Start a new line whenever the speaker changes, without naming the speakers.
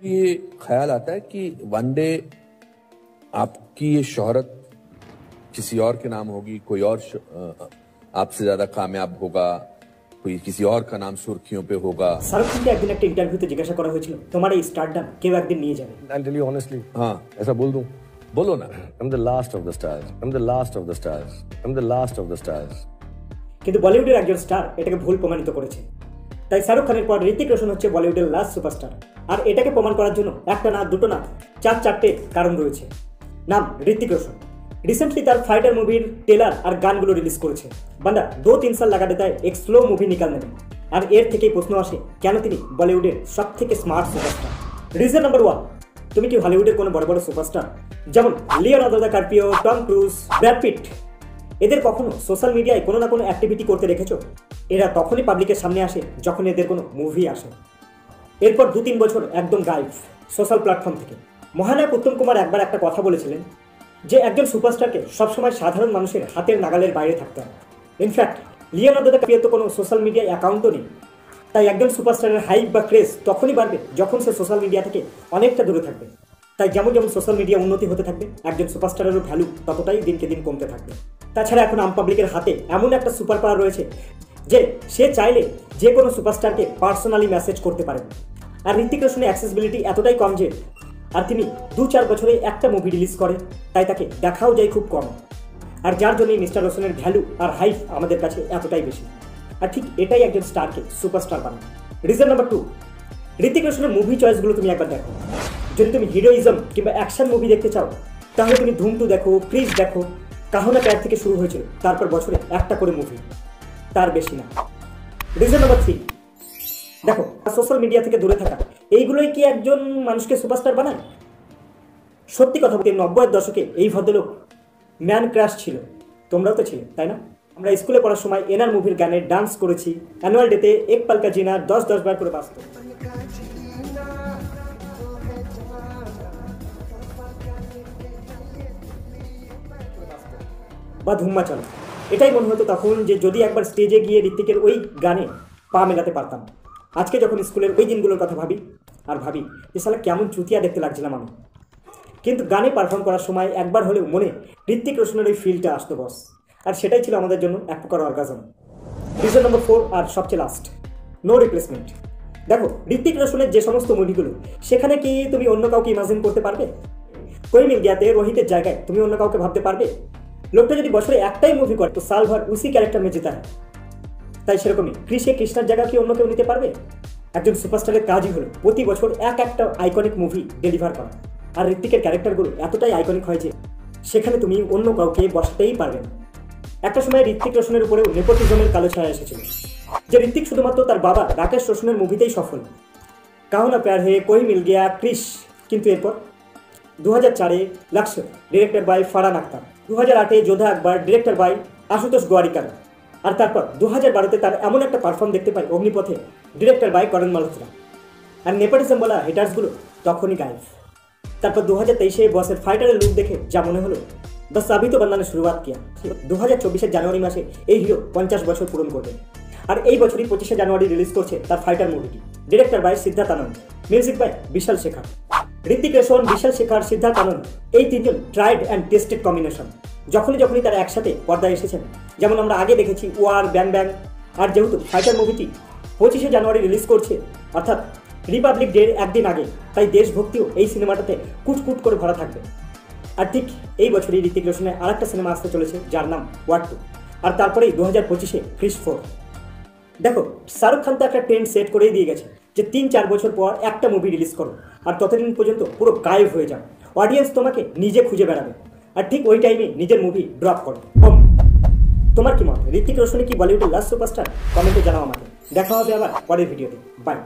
ये ख्याल आता है कि वन डे आपकी ये शोहरत किसी और के नाम होगी, कोई और आपसे ज्यादा कामयाब होगा, कोई किसी और का नाम सुर्खियों पे होगा।
শাহরুখ খানকে একদিন একটা ইন্টারভিউতে জিজ্ঞাসা করা হয়েছিল তোমার এই স্টারডম কেউ একদিন নিয়ে যাবে।
I'll tell you honestly,
हाँ,
ऐसा बोल दूं,
बोलो ना।
I'm the last of the stars. I'm the last of the stars. I'm the last of the stars.
কিন্তু বলিউডের একজন স্টার এটাকে ভুল প্রমাণিত করেছে। তাই শাহরুখ খানের পর ঋতিক রোশন হচ্ছে বলিউডের লাস্ট সুপারস্টার। আর এটাকে প্রমাণ করার জন্য একটা না, দুটো না, চারটে কারণ রয়েছে। নাম ঋতিক রোশন। रिसेंटली तार फाइटर मूवीर टेलर और गानगुलो रिलीज करेছে। बंदा 2-3 साल लगा देता है एक स्लो मूवी निकालने में। और एर থেকেই প্রশ্ন আসে কেন তিনি বলিউডের সবথেকে স্মার্ট সুপারস্টার। রিজন নাম্বার 1, তুমি কি হলিউডের কোনো বড় বড় সুপারস্টার যেমন Leonardo DiCaprio, Tom Cruise, Brad Pitt এদের কখনো সোশ্যাল মিডিয়ায় কোনো না কোনো অ্যাক্টিভিটি করতে দেখেছো? এরা তখনই পাবলিকের সামনে আসে যখন এদের কোনো মুভি আসে। এরপর 2-3 বছর একদম গায়েব সোশ্যাল প্ল্যাটফর্ম থেকে। মহানায়ক উত্তম কুমার একবার একটা কথা বলেছিলেন যে একজন সুপারস্টারকে সবসময় সাধারণ মানুষের হাতের নাগালের বাইরে থাকতে হবে। ইনফ্যাক্ট লিওনার্দো ডিক্যাপ্রিও তো কোনো সোশ্যাল মিডিয়া অ্যাকাউন্টও নেই। তাই একজন সুপারস্টারের হাইপ বা ক্রেজ তখনই বাড়বে যখন সে সোশ্যাল মিডিয়া থেকে অনেকটা দূরে থাকবে। তাই যেমন যেমন সোশ্যাল মিডিয়া উন্নতি হতে থাকবে একজন সুপারস্টারেরও ভ্যালু ততটাই দিনকে দিন কমতে থাকবে। তাছাড়া এখন আম পাবলিকের হাতে এমন একটা সুপার পাওয়ার রয়েছে যে সে চাইলে যে কোনো সুপারস্টারকে পার্সোনালি মেসেজ করতে পারে। আর ঋতিক রোশনের অ্যাক্সেসিবিলিটি এতটাই কম যে আর তিনি 2-4 বছরে একটা মুভি রিলিজ করে, তাই তাকে দেখাও যায় খুব কম। আর যার জন্যই মিস্টার রোশনের ভ্যালু আর হাইপ আমাদের কাছে এতটাই বেশি। আর ঠিক এটাই একজন স্টারকে সুপারস্টার বানায়। রিজন নাম্বার 2, ঋতিক রোশনের মুভি চয়েসগুলো তুমি একবার দেখো। যদি তুমি হিরোইজম কিংবা অ্যাকশন মুভি দেখতে চাও তাহলে তুমি ধুম 2 দেখো, ক্রিস দেখো, কাহো না প্যার থেকে শুরু হয়েছিল, তারপর বছরে একটা করে মুভি, তার বেশি না। রিজন নাম্বার 3, দেখো সোশ্যাল মিডিয়া থেকে দূরে থাকা এইগুলোই কি একজন মানুষকে সুপারস্টার বানায়? সত্যি কথা বলতে 90-এর দশকে এই ভদ্রলোক ম্যান ক্রাশ ছিল, তোমরাও তো ছিলে তাই না? আমরা স্কুলে পড়ার সময় এনার মুভির গানে ডান্স করেছি। অ্যানুয়াল ডেতে এক পালকা জিনা 10-10 বার করে বাজত। বা ধুম্মা চলে। এটাই মনে হতো তখন যে যদি একবার স্টেজে গিয়ে ঋতিকের ওই গানে পা মেলাতে পারতাম। আজকে যখন স্কুলের ওই দিনগুলোর কথা ভাবি আর ভাবি যে সালা কেমন চুতিয়া দেখতে লাগছিলাম আমি। কিন্তু গানে পারফর্ম করার সময় একবার হলেও মনে ঋতিক রোশনের ওই ফিলটা আসতো বস। আর সেটাই ছিল আমাদের জন্য এক প্রকার অর্গাজম। রিজন নাম্বার 4 আর সবচেয়ে লাস্ট, নো রিপ্লেসমেন্ট। দেখো ঋতিক রোশনের যে সমস্ত মুভিগুলো সেখানে কি তুমি অন্য কাউকে ইমাজিন করতে পারবে? কোই মিল গিয়াতে রোহিতের জায়গায় তুমি অন্য কাউকে ভাবতে পারবে? লোকটা যদি বছরে একটাই মুভি করে তো সাল ভর উসি ক্যারেক্টার মে যেতে হয়। তাই সেরকমই কৃষে কৃষ্ণার জায়গা কি অন্য কেউ নিতে পারবে? একজন সুপারস্টারের কাজই হলো প্রতি বছর একটা আইকনিক মুভি ডেলিভার করা। আর ঋতিকের ক্যারেক্টারগুলো এতটাই আইকনিক হয় যে সেখানে তুমি অন্য কাউকে বসাতেই পারবে না। একটা সময় ঋতিক রোশনের উপরেও নেপোটিজমের কালো ছায়া এসেছিল যে ঋতিক শুধুমাত্র তার বাবা রাকেশ রোশনের মুভিতেই সফল। কাহো না প্যার হে, কোই মিল গিয়া, ক্রিশ। কিন্তু এরপর 2004-এ লাক্সর ডিরেক্টর বাই ফারহান আখতার, 2008-এ যোধা আকবর ডিরেক্টর বাই আশুতোষ গোয়ারিকার। আর তারপর 2012-তে তার এমন একটা পারফর্ম দেখতে পাই অগ্নিপথে ডিরেক্টর বাই করণ মালহোত্রা। আর নেপোটিজম বলা হেটার্সগুলো তখনই গায়েব। তারপর 2023-এ বসের ফাইটারের লুক দেখে যা মনে হলো বাস আবি তো বানানোর শুরুয়াত কিয়া। 2024-এর জানুয়ারি মাসে এই হিরো 50 বছর পূরণ করবে। আর এই বছরই 25শে জানুয়ারি রিলিজ করছে তার ফাইটার মুভিটি, director by Siddharth Anand, music by Vishal Shekhar. Hrithik Roshan, Vishal Shekhar, Siddharth Anand এই তিনজন ট্রাইড অ্যান্ড টেস্টেড কম্বিনেশন। যখনই তারা একসাথে পর্দায় এসেছেন, যেমন আমরা আগে দেখেছি ওয়ার, ব্যাং ব্যাং। আর যেহেতু ফাইটার মুভিটি 25শে জানুয়ারি রিলিজ করছে অর্থাৎ রিপাবলিক ডের একদিন আগে, তাই দেশভক্তিও এই সিনেমাটাতে কুটকুট করে ভরা থাকবে। আর ঠিক এই বছরই ঋতিক রোশনের আরেকটা সিনেমা আসতে চলেছে যার নাম ওয়ার 2। আর তারপরেই 2025-এ ক্রিশ 4। দেখো শাহরুখ খান তো একটা ট্রেন্ড সেট করেই দিয়ে গেছে যে 3-4 বছর পর একটা মুভি রিলিজ করো আর ততদিন পর্যন্ত পুরো গায়েব হয়ে যাও, অডিয়েন্স তোমাকে নিজে খুঁজে বেড়াবে। আর ঠিক ওই টাইমে নিজের মুভি ড্রপ করো। তোমার কি মত? ঋতিক রোশন কি বলিউডের লাস্ট সুপারস্টার? কমেন্টে জানাও আমাকে। দেখা হবে আবার পরের ভিডিওতে। বাই।